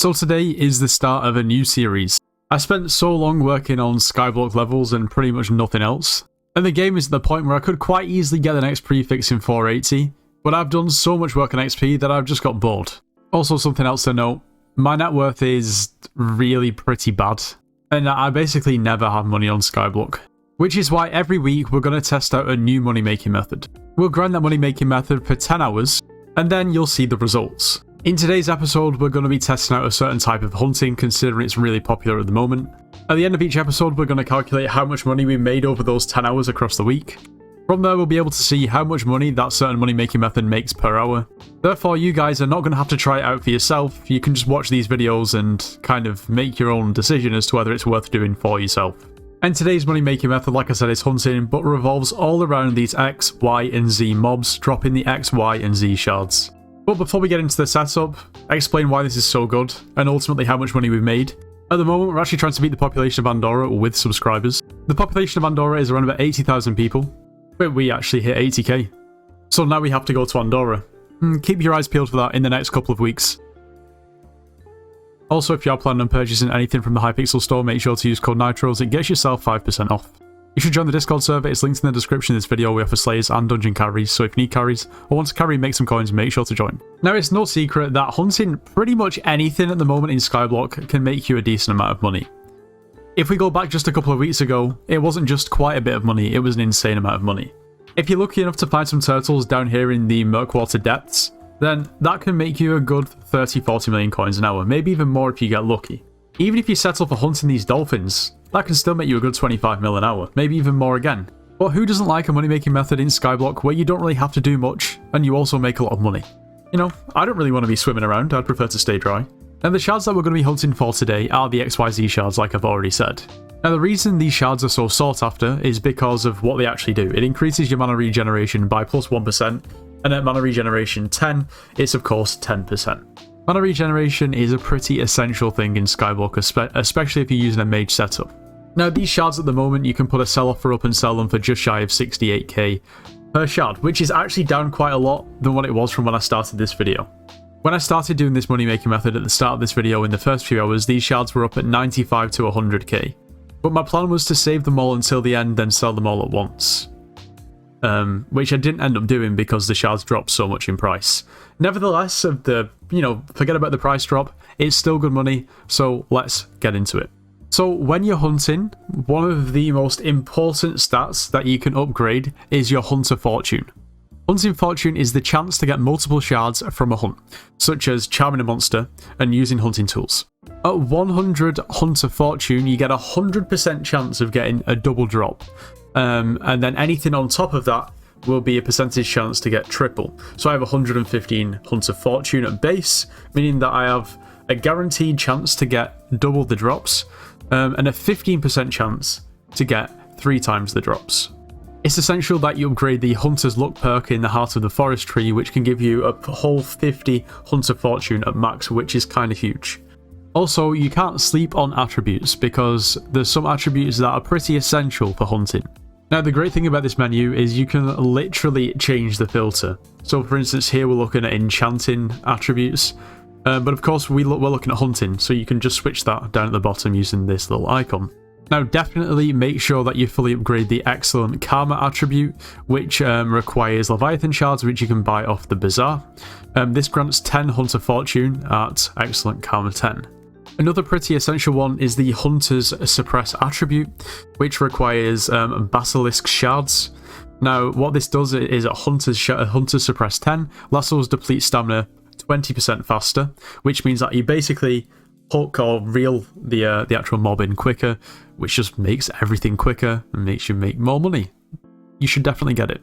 So today is the start of a new series. I spent so long working on Skyblock levels and pretty much nothing else, and the game is at the point where I could quite easily get the next prefix in 480, but I've done so much work on XP that I've just got bored. Also, something else to note, my net worth is really pretty bad, and I basically never have money on Skyblock. Which is why every week we're going to test out a new money making method. We'll grind that money making method for 10 hours, and then you'll see the results. In today's episode, we're going to be testing out a certain type of hunting, considering it's really popular at the moment. At the end of each episode, we're going to calculate how much money we made over those 10 hours across the week. From there, we'll be able to see how much money that certain money making method makes per hour. Therefore, you guys are not going to have to try it out for yourself. You can just watch these videos and kind of make your own decision as to whether it's worth doing for yourself. And today's money making method, like I said, is hunting, but revolves all around these X, Y, and Z mobs, dropping the X, Y, and Z shards. But before we get into the setup, explain why this is so good, and ultimately how much money we've made. At the moment, we're actually trying to beat the population of Andorra with subscribers. The population of Andorra is around about 80,000 people, but we actually hit 80k. So now we have to go to Andorra. Keep your eyes peeled for that in the next couple of weeks. Also, if you are planning on purchasing anything from the Hypixel store, make sure to use code NITROS, it gets yourself 5% off. You should join the Discord server, it's linked in the description of this video. We offer slayers and dungeon carries, so if you need carries or want to carry and make some coins, make sure to join. Now, it's no secret that hunting pretty much anything at the moment in Skyblock can make you a decent amount of money. If we go back just a couple of weeks ago, it wasn't just quite a bit of money, it was an insane amount of money. If you're lucky enough to find some turtles down here in the Murkwater depths, then that can make you a good 30-40 million coins an hour, maybe even more if you get lucky. Even if you settle for hunting these dolphins, that can still make you a good 25 mil an hour, maybe even more again. But who doesn't like a money making method in Skyblock where you don't really have to do much and you also make a lot of money? You know, I don't really want to be swimming around, I'd prefer to stay dry. And the shards that we're going to be hunting for today are the XYZ shards, like I've already said. Now, the reason these shards are so sought after is because of what they actually do. It increases your mana regeneration by plus 1%, and at mana regeneration 10, it's of course 10%. Mana regeneration is a pretty essential thing in Skyblock, especially if you're using a mage setup. Now, these shards at the moment, you can put a sell offer up and sell them for just shy of 68k per shard, which is actually down quite a lot than what it was from when I started this video. When I started doing this money making method at the start of this video, in the first few hours, these shards were up at 95 to 100k. But my plan was to save them all until the end, then sell them all at once. Which I didn't end up doing because the shards dropped so much in price. Nevertheless, forget about the price drop, it's still good money, so let's get into it. So when you're hunting, one of the most important stats that you can upgrade is your hunter fortune. Hunting fortune is the chance to get multiple shards from a hunt, such as charming a monster and using hunting tools. At 100 hunter fortune, you get a 100% chance of getting a double drop. And then anything on top of that will be a percentage chance to get triple. So I have 115 hunter fortune at base, meaning that I have a guaranteed chance to get double the drops, and a 15% chance to get 3 times the drops. It's essential that you upgrade the Hunter's Luck perk in the Heart of the Forest tree, which can give you a whole 50 hunter fortune at max, which is kind of huge. Also, you can't sleep on attributes because there's some attributes that are pretty essential for hunting. Now, the great thing about this menu is you can literally change the filter. So for instance, here we're looking at enchanting attributes, but of course we're looking at hunting, so you can just switch that down at the bottom using this little icon. Now, definitely make sure that you fully upgrade the Excellent Karma attribute, which requires Leviathan shards, which you can buy off the Bazaar. This grants 10 hunter fortune at Excellent Karma 10. Another pretty essential one is the Hunter's Suppress attribute, which requires Basilisk shards. Now, what this does is at Hunter's Suppress 10, lassos deplete stamina 20% faster, which means that you basically hook or reel the actual mob in quicker, which just makes everything quicker and makes you make more money. You should definitely get it.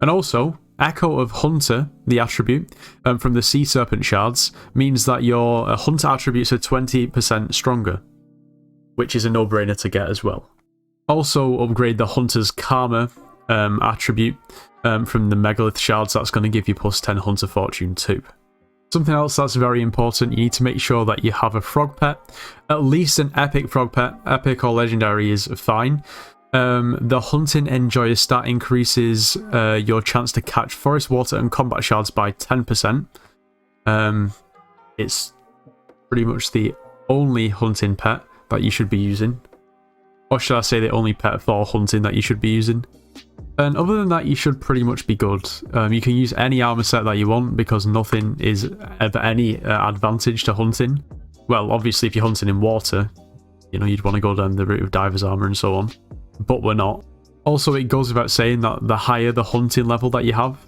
And also, Echo of Hunter, the attribute, from the Sea Serpent shards, means that your Hunter attributes are 20% stronger, which is a no-brainer to get as well. Also, upgrade the Hunter's Karma attribute from the Megalith shards. That's going to give you plus 10 Hunter Fortune too. Something else that's very important, you need to make sure that you have a frog pet, at least an epic frog pet. Epic or legendary is fine. The hunting enjoyer stat increases your chance to catch forest water and combat shards by 10%. It's pretty much the only hunting pet that you should be using. Or should I say the only pet for hunting that you should be using. And other than that, you should pretty much be good. You can use any armor set that you want because nothing is of any advantage to hunting. Well, obviously if you're hunting in water, you know, you'd want to go down the route of diver's armor and so on. But we're not. Also, it goes without saying that the higher the hunting level that you have,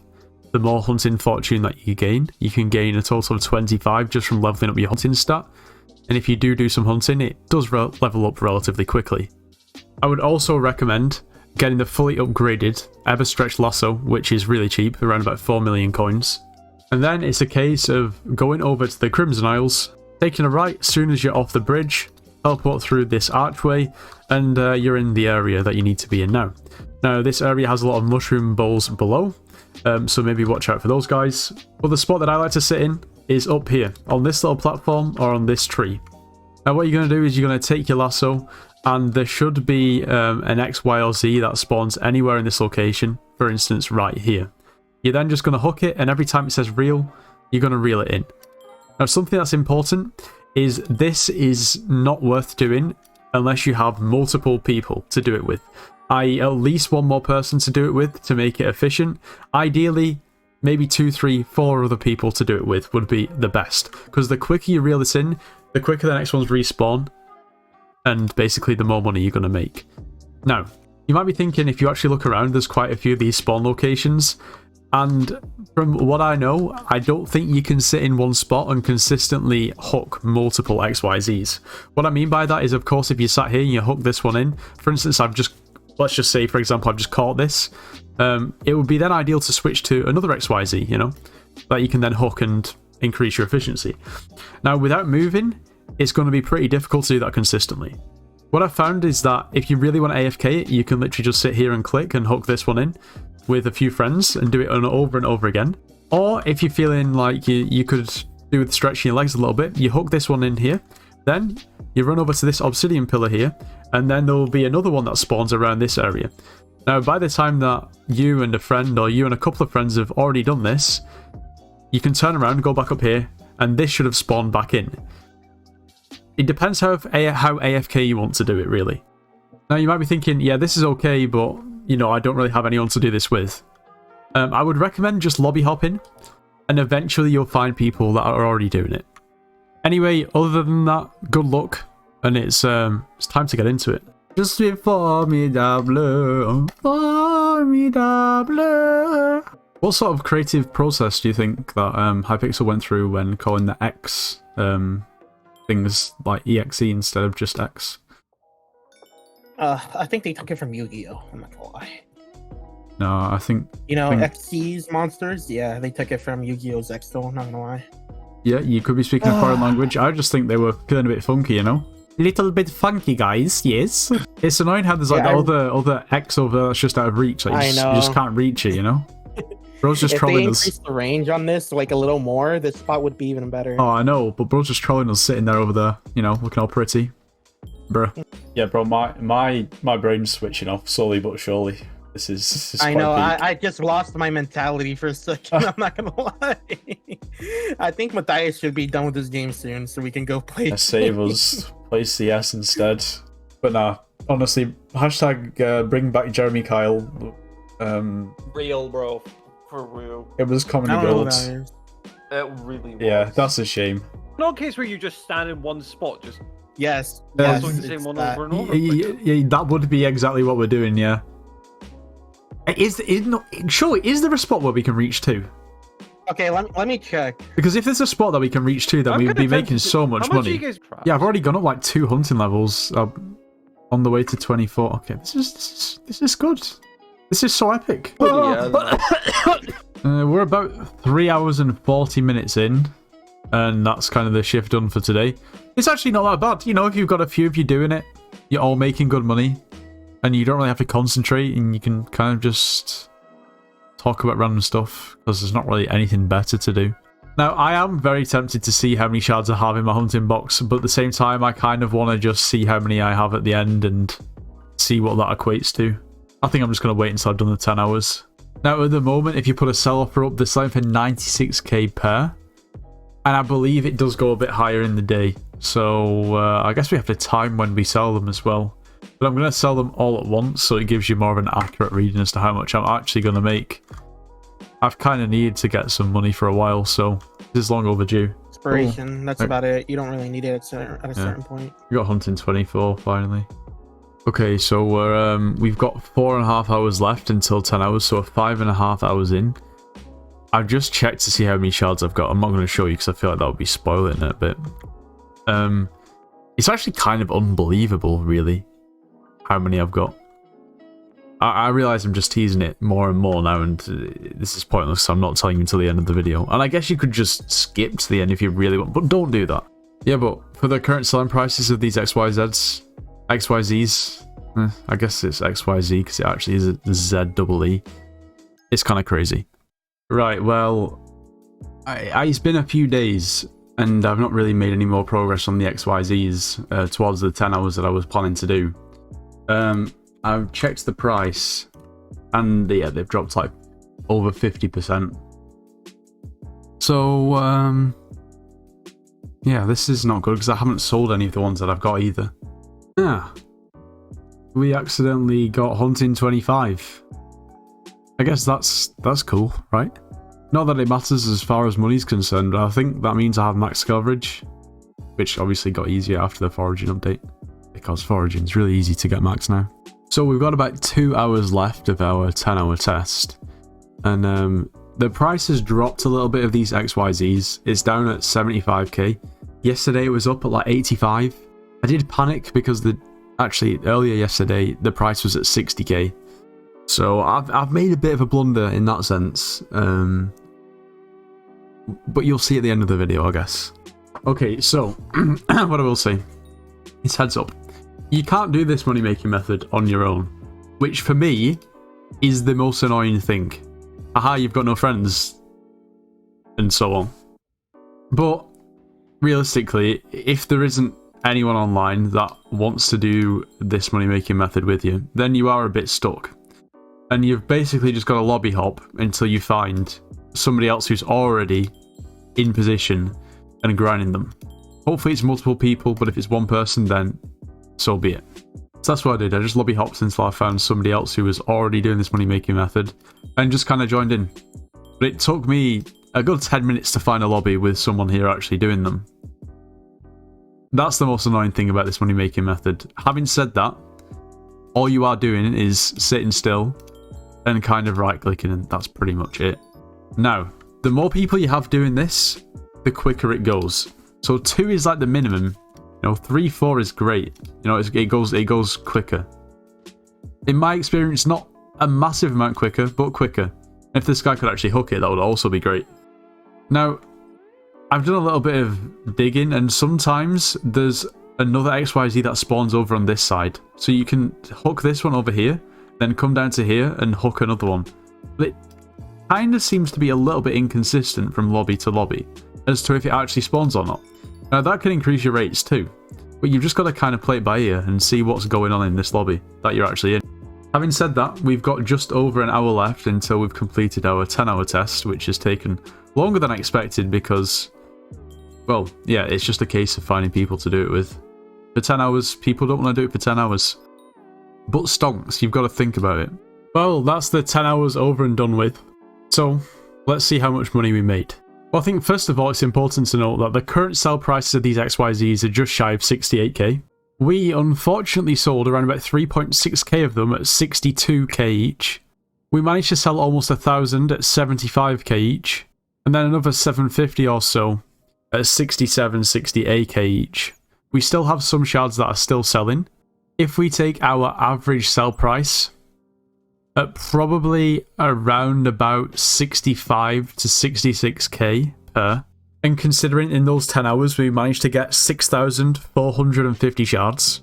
the more hunting fortune that you gain. You can gain a total of 25 just from leveling up your hunting stat. And if you do some hunting, it does level up relatively quickly. I would also recommend getting the fully upgraded Ever-Stretch Lasso, which is really cheap, around about 4 million coins. And then it's a case of going over to the Crimson Isles, taking a right as soon as you're off the bridge, teleport through this archway, and you're in the area that you need to be in now. Now, this area has a lot of mushroom bowls below, so maybe watch out for those guys. But the spot that I like to sit in is up here, on this little platform or on this tree. Now, what you're going to do is you're going to take your lasso, and there should be an X, Y, or Z that spawns anywhere in this location, for instance, right here. You're then just going to hook it, and every time it says reel, you're going to reel it in. Now, something that's important is this is not worth doing unless you have multiple people to do it with. I.e., at least one more person to do it with to make it efficient. Ideally, maybe 2, 3, 4 other people to do it with would be the best. Because the quicker you reel this in, the quicker the next ones respawn, and basically the more money you're going to make. Now, you might be thinking, if you actually look around, there's quite a few of these spawn locations, and from what I know, I don't think you can sit in one spot and consistently hook multiple XYZs. What I mean by that is, of course, if you sat here and you hook this one in, for instance, let's just say, for example, I've just caught this, it would be then ideal to switch to another XYZ, you know, that you can then hook and increase your efficiency. Now, without moving, it's going to be pretty difficult to do that consistently. What I've found is that if you really want to AFK it, you can literally just sit here and click and hook this one in with a few friends and do it over and over again. Or if you're feeling like you could do with stretching your legs a little bit, you hook this one in here, then you run over to this obsidian pillar here, and then there will be another one that spawns around this area. Now, by the time that you and a friend or you and a couple of friends have already done this, you can turn around, go back up here, and this should have spawned back in. It depends how AFK you want to do it, really. Now, you might be thinking, yeah, this is okay, but, you know, I don't really have anyone to do this with. I would recommend just lobby hopping, and eventually you'll find people that are already doing it. Anyway, other than that, good luck, and it's time to get into it. Je suis formidable, formidable. What sort of creative process do you think that Hypixel went through when calling the X things like EXE instead of just X? I think they took it from Yu-Gi-Oh! I'm not gonna lie. No, I think... You know, XE's monsters? Yeah, they took it from Yu-Gi-Oh's X-O, I'm not gonna lie. Yeah, you could be speaking a foreign language. I just think they were feeling a bit funky, you know? Little bit funky, guys, yes. It's annoying how there's like other X over there that's just out of reach. Like, you just can't reach it, you know? Bro's just trolling us. If they increased the range on this like a little more, this spot would be even better. Oh, I know, but bro's just trolling us sitting there over there, you know, looking all pretty. Bruh. Yeah, bro, my brain's switching off slowly but surely. This is I know, I just lost my mentality for a second, I'm not gonna lie. I think Matthias should be done with this game soon so we can go play. Save us, play CS instead. But nah, honestly, hashtag bring back Jeremy Kyle. Real, bro. For real. It was comedy gold. It really was. Yeah, that's a shame. Not a case where you just stand in one spot, just... Yes. Yes, one over and over. Yeah, that would be exactly what we're doing, yeah. Surely, is there a spot where we can reach to? Okay, let me check. Because if there's a spot that we can reach to, then we'd be making so much money. Yeah, I've already gone up like 2 hunting levels on the way to 24. Okay, this is good. This is so epic. We're about 3 hours and 40 minutes in, and that's kind of the shift done for today. It's actually not that bad. You know, if you've got a few of you doing it, you're all making good money, and you don't really have to concentrate, and you can kind of just talk about random stuff, because there's not really anything better to do. Now, I am very tempted to see how many shards I have in my hunting box, but at the same time, I kind of want to just see how many I have at the end and see what that equates to. I think I'm just going to wait until I've done the 10 hours. Now, at the moment, if you put a sell offer up, they're selling for 96k per. And I believe it does go a bit higher in the day. So I guess we have to time when we sell them as well. But I'm going to sell them all at once, so it gives you more of an accurate reading as to how much I'm actually going to make. I've kind of needed to get some money for a while, so this is long overdue. Inspiration, that's about it. You don't really need it at a certain point. We got hunting 24 finally. Okay, so we've got 4.5 hours left until 10 hours, so we're 5.5 hours in. I've just checked to see how many shards I've got. I'm not going to show you because I feel like that would be spoiling it a bit. It's actually kind of unbelievable, really, how many I've got. I realise I'm just teasing it more and more now, and this is pointless, so I'm not telling you until the end of the video. And I guess you could just skip to the end if you really want, but don't do that. Yeah, but for the current selling prices of these XYZs, I guess it's XYZ because it actually is a Z-double-E. It's kind of crazy. Right, well, it's been a few days, and I've not really made any more progress on the XYZs towards the 10 hours that I was planning to do. I've checked the price, and yeah, they've dropped like over 50%. So, yeah, this is not good because I haven't sold any of the ones that I've got either. Yeah, we accidentally got hunting 25. I guess that's cool, right? Not that it matters as far as money's concerned, but I think that means I have max coverage, which obviously got easier after the foraging update, because foraging is really easy to get max now. So we've got about 2 hours left of our 10-hour test, and the price has dropped a little bit of these XYZs. It's down at 75k. Yesterday it was up at like 85. I did panic because actually earlier yesterday the price was at 60k. So I've made a bit of a blunder in that sense, but you'll see at the end of the video, I guess. Okay, so what I will say is heads up. You can't do this money making method on your own, which for me is the most annoying thing. Aha, you've got no friends, and so on. But realistically, if there isn't anyone online that wants to do this money making method with you, then you are a bit stuck. And you've basically just got to lobby hop until you find somebody else who's already in position and grinding them. Hopefully it's multiple people, but if it's one person, then so be it. So that's what I did. I just lobby hopped until I found somebody else who was already doing this money making method and just kind of joined in. But it took me a good 10 minutes to find a lobby with someone here actually doing them. That's the most annoying thing about this money making method. Having said that, all you are doing is sitting still and kind of right clicking, and that's pretty much it. Now, the more people you have doing this, the quicker it goes. So 2 is like the minimum. You know, 3, 4 is great. You know, it goes quicker. In my experience, not a massive amount quicker, but quicker. If this guy could actually hook it, that would also be great. Now, I've done a little bit of digging, and sometimes there's another XYZ that spawns over on this side. So you can hook this one over here, then come down to here and hook another one. But it kind of seems to be a little bit inconsistent from lobby to lobby as to if it actually spawns or not. Now that can increase your rates too, but you've just got to kind of play it by ear and see what's going on in this lobby that you're actually in. Having said that, we've got just over an hour left until we've completed our 10-hour test, which has taken longer than I expected because, well, yeah, it's just a case of finding people to do it with. For 10 hours, people don't want to do it for 10 hours. But stonks, you've got to think about it. Well, that's the 10 hours over and done with. So, let's see how much money we made. Well, I think first of all, it's important to note that the current sell prices of these XYZs are just shy of 68k. We unfortunately sold around about 3.6k of them at 62k each. We managed to sell almost 1,000 at 75k each, and then another 750 or so at 67, 68k each. We still have some shards that are still selling. If we take our average sell price at probably around about 65 to 66k per, and considering in those 10 hours we managed to get 6,450 shards,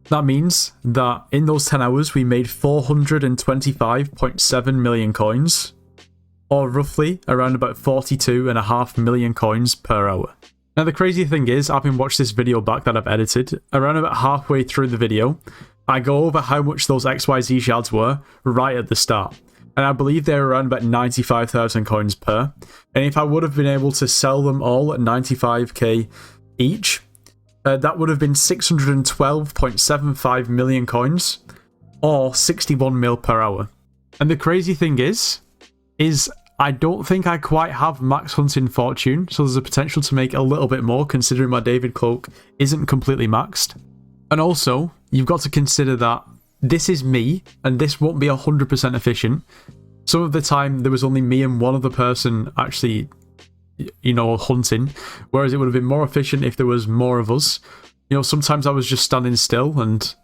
that means that in those 10 hours we made 425.7 million coins, or roughly around about 42.5 million coins per hour. Now the crazy thing is, having watched this video back that I've edited, around about halfway through the video, I go over how much those XYZ shards were right at the start. and I believe they were around about 95,000 coins per. And if I would have been able to sell them all at 95k each, that would have been 612.75 million coins, or 61 mil per hour. And the crazy thing is I don't think I quite have max hunting fortune, so there's a potential to make a little bit more considering my David cloak isn't completely maxed. And also, you've got to consider that this is me, and this won't be 100% efficient. Some of the time, there was only me and one other person actually, you know, hunting, whereas it would have been more efficient if there was more of us. You know, sometimes I was just standing still, and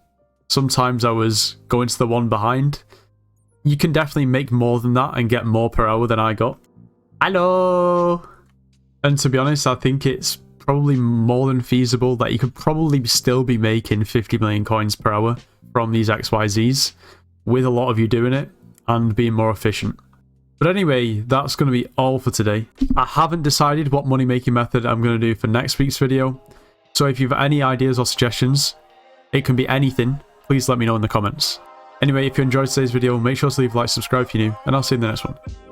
sometimes I was going to the one behind. You can definitely make more than that and get more per hour than I got. Hello! And to be honest, I think it's probably more than feasible that you could probably still be making 50 million coins per hour from these XYZs, with a lot of you doing it and being more efficient. But anyway, that's going to be all for today. I haven't decided what money making method I'm going to do for next week's video, so if you have any ideas or suggestions, it can be anything, please let me know in the comments. Anyway, if you enjoyed today's video, make sure to leave a like, subscribe if you're new, and I'll see you in the next one.